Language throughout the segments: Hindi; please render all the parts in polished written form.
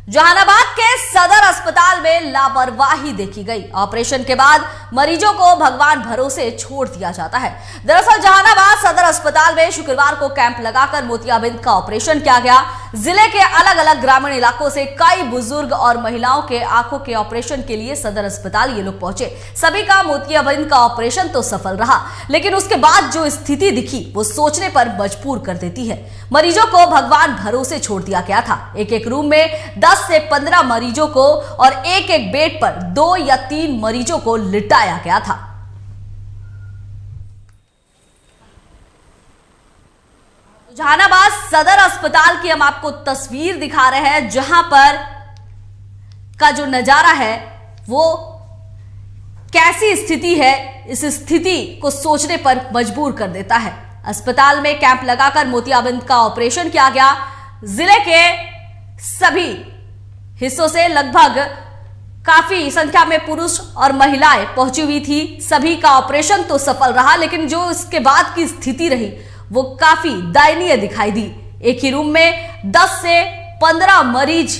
जहानाबाद के सदर अस्पताल में लापरवाही देखी गई। ऑपरेशन के बाद मरीजों को भगवान भरोसे छोड़ दिया जाता है। दरअसल जहानाबाद सदर अस्पताल में शुक्रवार को कैंप लगाकर मोतियाबिंद का ऑपरेशन किया गया। जिले के अलग अलग ग्रामीण इलाकों से कई बुजुर्ग और महिलाओं के आंखों के ऑपरेशन के लिए सदर अस्पताल ये लोग पहुंचे। सभी का मोतियाबिंद का ऑपरेशन तो सफल रहा, लेकिन उसके बाद जो स्थिति दिखी वो सोचने पर मजबूर कर देती है। मरीजों को भगवान भरोसे छोड़ दिया गया था। एक एक रूम में 10 से 15 मरीजों को और एक एक बेड पर 2 या 3 मरीजों को लिटाया गया था। जहानाबाद सदर अस्पताल की हम आपको तस्वीर दिखा रहे हैं, जहां पर का जो नजारा है वो कैसी स्थिति है, इस स्थिति को सोचने पर मजबूर कर देता है। अस्पताल में कैंप लगाकर मोतियाबिंद का ऑपरेशन किया गया। जिले के सभी हिस्सों से लगभग काफी संख्या में पुरुष और महिलाएं पहुंची हुई थी। सभी का ऑपरेशन तो सफल रहा, लेकिन जो इसके बाद की स्थिति रही वो काफी दयनीय दिखाई दी। एक ही रूम में 10 से 15 मरीज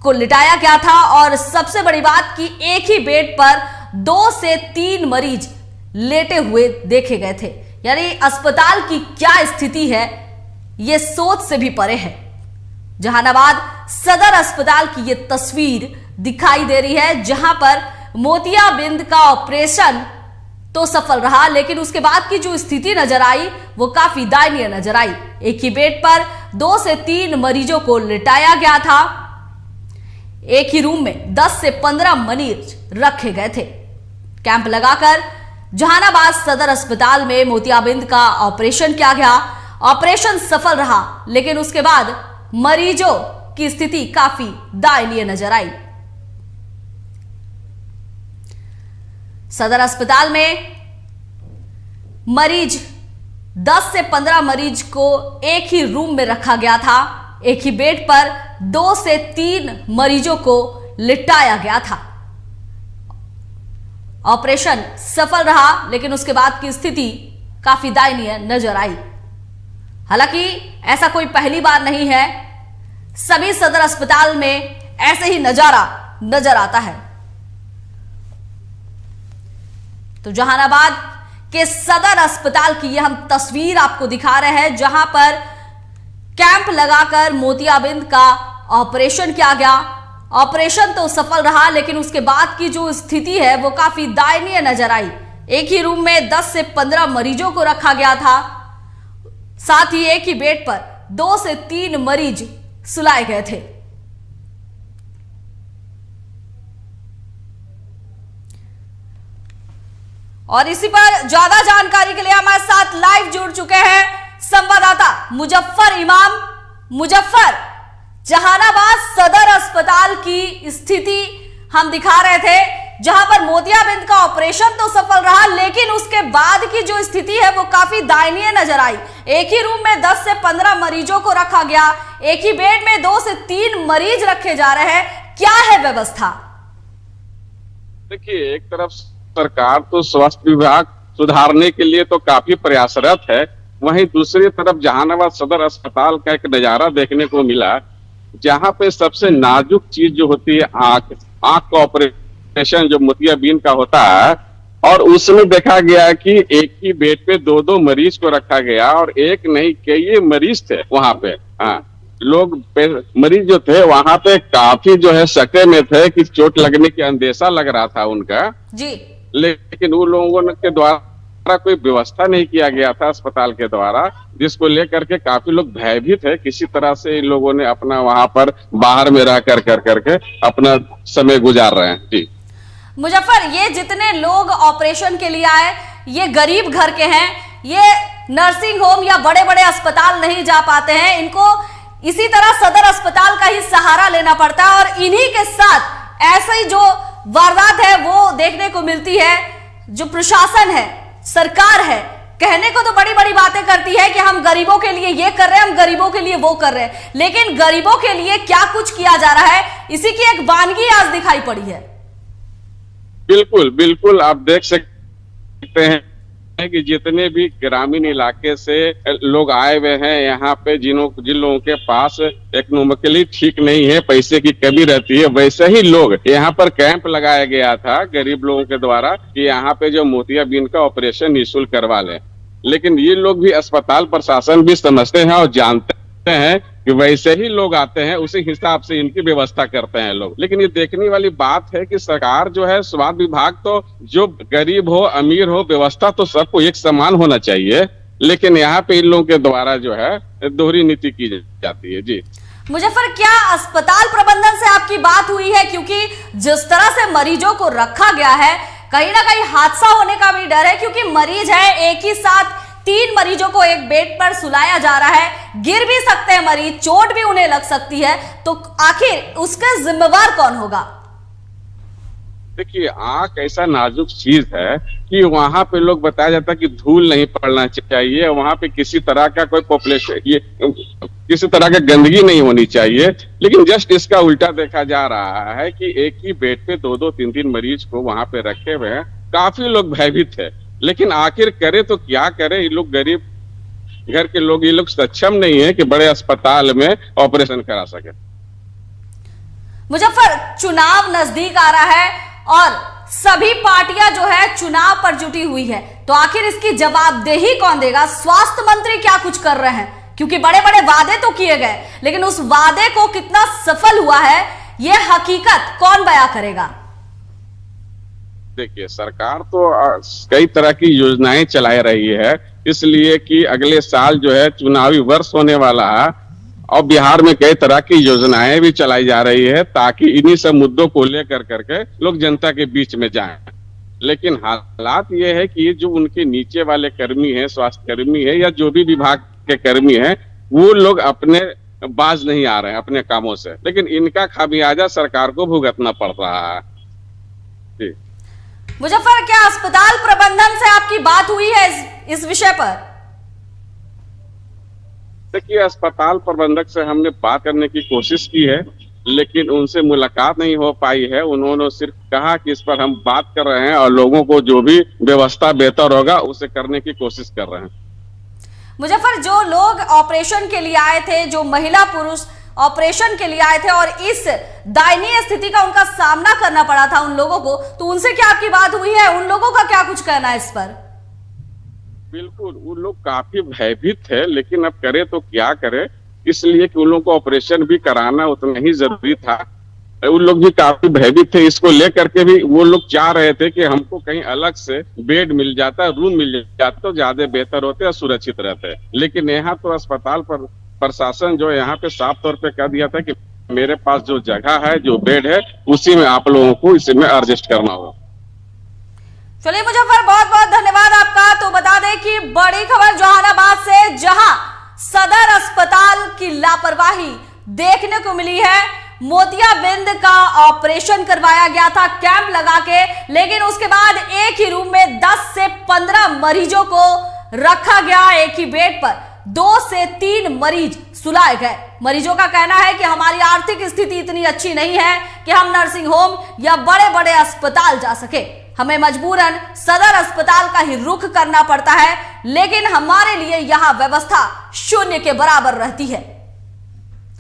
को लिटाया गया था और सबसे बड़ी बात कि एक ही बेड पर 2 से 3 मरीज लेटे हुए देखे गए थे। यानी अस्पताल की क्या स्थिति है ये सोच से भी परे है। जहानाबाद सदर अस्पताल की ये तस्वीर दिखाई दे रही है, जहां पर मोतियाबिंद का ऑपरेशन तो सफल रहा, लेकिन उसके बाद की जो स्थिति नजर आई वो काफी दयनीय नजर आई। एक ही बेड पर 2 से 3 मरीजों को लिटाया गया था। एक ही रूम में 10 से 15 मरीज रखे गए थे। कैंप लगाकर जहानाबाद सदर अस्पताल में मोतियाबिंद का ऑपरेशन किया गया। ऑपरेशन सफल रहा, लेकिन उसके बाद मरीजों की स्थिति काफी दयनीय नजर आई। सदर अस्पताल में मरीज 10 से 15 मरीज को एक ही रूम में रखा गया था। एक ही बेड पर 2 से 3 मरीजों को लिटाया गया था। ऑपरेशन सफल रहा, लेकिन उसके बाद की स्थिति काफी दयनीय नजर आई। हालांकि ऐसा कोई पहली बार नहीं है, सभी सदर अस्पताल में ऐसे ही नजारा नजर आता है। तो जहानाबाद के सदर अस्पताल की ये हम तस्वीर आपको दिखा रहे हैं, जहां पर कैंप लगाकर मोतियाबिंद का ऑपरेशन किया गया। ऑपरेशन तो सफल रहा, लेकिन उसके बाद की जो स्थिति है वो काफी दयनीय नजर आई। एक ही रूम में 10 से 15 मरीजों को रखा गया था। साथ ही एक ही बेड पर 2 से 3 मरीज सुलाए गए थे। और इसी पर ज्यादा जानकारी के लिए हमारे साथ लाइव जुड़ चुके हैं संवाददाता मुजफ्फर इमाम। मुजफ्फर, जहानाबाद सदर अस्पताल की स्थिति हम दिखा रहे थे, जहां पर मोतियाबिंद का ऑपरेशन तो सफल रहा, लेकिन उसके बाद की जो स्थिति है वो काफी दयनीय नजर आई। एक ही रूम में 10 से 15 मरीजों को रखा गया। एक ही बेड में 2 से 3 मरीज रखे जा रहे हैं। क्या है व्यवस्था? देखिए, एक तरफ सरकार तो स्वास्थ्य विभाग सुधारने के लिए तो काफी प्रयासरत है, वहीं दूसरी तरफ जहानाबाद सदर अस्पताल का एक नजारा देखने को मिला, जहां पे सबसे नाजुक चीज जो होती है आंख का ऑपरेशन जो मोतियाबिंद का होता है, और उसमें देखा गया कि एक ही बेड पे 2-2 मरीज को रखा गया और एक नहीं कई मरीज थे वहां पे। हाँ, लोग मरीज जो थे वहां पे काफी जो है सके में थे कि चोट लगने की अंदेशा लग रहा था उनका जी, लेकिन उन लोगों के द्वारा कोई व्यवस्था नहीं किया गया था अस्पताल के द्वारा, जिसको लेकर के काफी लोग भयभीत है। किसी तरह से इन लोगों ने अपना वहां पर बाहर में रह करके अपना समय गुजार रहे हैं। जी मुजफ्फर, ये जितने लोग ऑपरेशन के लिए आए ये गरीब घर के हैं, ये नर्सिंग होम या बड़े बड़े अस्पताल नहीं जा पाते हैं, इनको इसी तरह सदर अस्पताल का ही सहारा लेना पड़ता है और इन्हीं के साथ ऐसे ही जो वारदात है वो देखने को मिलती है। जो प्रशासन है, सरकार है, कहने को तो बड़ी बड़ी बातें करती है कि हम गरीबों के लिए ये कर रहे हैं, हम गरीबों के लिए वो कर रहे हैं, लेकिन गरीबों के लिए क्या कुछ किया जा रहा है, इसी की एक वानगी आज दिखाई पड़ी है। बिल्कुल बिल्कुल, आप देख सकते हैं हैं कि जितने भी ग्रामीण इलाके से लोग आए हुए हैं यहाँ पे, जिन लोगों के पास इकोनॉमिकली ठीक नहीं है, पैसे की कमी रहती है, वैसे ही लोग यहाँ पर कैंप लगाया गया था गरीब लोगों के द्वारा कि यहाँ पे जो मोतियाबिंद का ऑपरेशन निःशुल्क करवा लें। लेकिन ये लोग भी, अस्पताल प्रशासन भी समझते हैं और जानते हैं कि वैसे ही लोग आते हैं, उसी हिसाब से इनकी व्यवस्था करते हैं लोग। लेकिन ये देखने वाली बात है कि सरकार जो है, स्वास्थ्य विभाग, तो जो गरीब हो अमीर हो, व्यवस्था तो सबको एक समान होना चाहिए, लेकिन यहाँ पे इन लोगों के द्वारा जो है दोहरी नीति की जाती है। जी मुजफ्फर, क्या अस्पताल प्रबंधन से आपकी बात हुई है? क्योंकि जिस तरह से मरीजों को रखा गया है, कहीं ना कहीं हादसा होने का भी डर है, क्योंकि मरीज है, एक ही साथ 3 मरीजों को एक बेड पर सुलाया जा रहा है, गिर भी सकते हैं मरीज, चोट भी उन्हें लग सकती है, तो आखिर उसका जिम्मेवार कौन होगा? देखिए, आंख ऐसा नाजुक चीज है कि वहां पे लोग बताया जाता है कि धूल नहीं पड़ना चाहिए, वहां पे किसी तरह का कोई पॉपुलेशन, ये किसी तरह की गंदगी नहीं होनी चाहिए। लेकिन जस्ट इसका उल्टा देखा जा रहा है कि एक ही बेड पे 2-2, 3-3 मरीज को वहां पे रखे हुए हैं। काफी लोग भयभीत है, लेकिन आखिर करे तो क्या करे? ये लोग गरीब घर के लोग, ये लोग सक्षम नहीं है कि बड़े अस्पताल में ऑपरेशन करा सके। मुजफ्फर, चुनाव नजदीक आ रहा है और सभी पार्टियां जो है चुनाव पर जुटी हुई है, तो आखिर इसकी जवाबदेही कौन देगा? स्वास्थ्य मंत्री क्या कुछ कर रहे हैं? क्योंकि बड़े बड़े वादे तो किए गए, लेकिन उस वादे को कितना सफल हुआ है, यह हकीकत कौन बयां करेगा? देखिए, सरकार तो कई तरह की योजनाएं चला रही है, इसलिए कि अगले साल जो है चुनावी वर्ष होने वाला है और बिहार में कई तरह की योजनाएं भी चलाई जा रही है, ताकि इन्हीं सब मुद्दों को लेकर करके लोग जनता के बीच में जाएं। लेकिन हालात ये है कि ये जो उनके नीचे वाले कर्मी हैं, स्वास्थ्य कर्मी है या जो भी विभाग के कर्मी हैं, वो लोग अपने बाज नहीं आ रहे हैं अपने कामों से, लेकिन इनका खामियाजा सरकार को भुगतना पड़ रहा है। जी मुजफ्फर, क्या अस्पताल प्रबंधन से आपकी बात हुई है इस विषय पर? देखिए, अस्पताल प्रबंधक से हमने बात करने की कोशिश की है, लेकिन उनसे मुलाकात नहीं हो पाई है। उन्होंने सिर्फ कहा कि इस पर हम बात कर रहे हैं और लोगों को जो भी व्यवस्था बेहतर होगा उसे करने की कोशिश कर रहे हैं। मुजफ्फर, जो लोग ऑपरेशन के लिए आए थे, जो महिला पुरुष ऑपरेशन के लिए आए थे और इस दयनीय स्थिति का उनका सामना करना पड़ा था उन लोगों को, तो उनसे क्या आपकी बात हुई है? उन लोगों का क्या कुछ कहना है इस पर? बिल्कुल, वो लोग काफी भयभीत है, लेकिन अब करे तो क्या करे, इसलिए कि उन लोगों को ऑपरेशन भी कराना उतना ही जरूरी था। उन लोग भी काफी भयभीत थे, इसको लेकर के भी वो लोग चाह रहे थे कि हमको कहीं अलग से बेड मिल जाता, रूम मिल जाता तो ज्यादा बेहतर होते और सुरक्षित रहते। लेकिन यहाँ तो अस्पताल पर प्रशासन जो यहाँ पे साफ तौर पे कह दिया था कि मेरे पास जो जगह है, जो बेड है, उसी में आप लोगों को इसी में एडजस्ट करना होगा। चलिए मुजफ्फर, बहुत बहुत धन्यवाद आपका। तो बता दें कि बड़ी खबर जहानाबाद से, जहां सदर अस्पताल की लापरवाही देखने को मिली है। मोतियाबिंद का ऑपरेशन करवाया गया था कैंप लगा के, लेकिन उसके बाद एक ही रूम में 10 से 15 मरीजों को रखा गया। एक ही बेड पर 2 से 3 मरीज सुलाए गए। मरीजों का कहना है कि हमारी आर्थिक स्थिति इतनी अच्छी नहीं है कि हम नर्सिंग होम या बड़े बड़े अस्पताल जा सके, हमें मजबूरन सदर अस्पताल का ही रुख करना पड़ता है, लेकिन हमारे लिए यहां व्यवस्था शून्य के बराबर रहती है।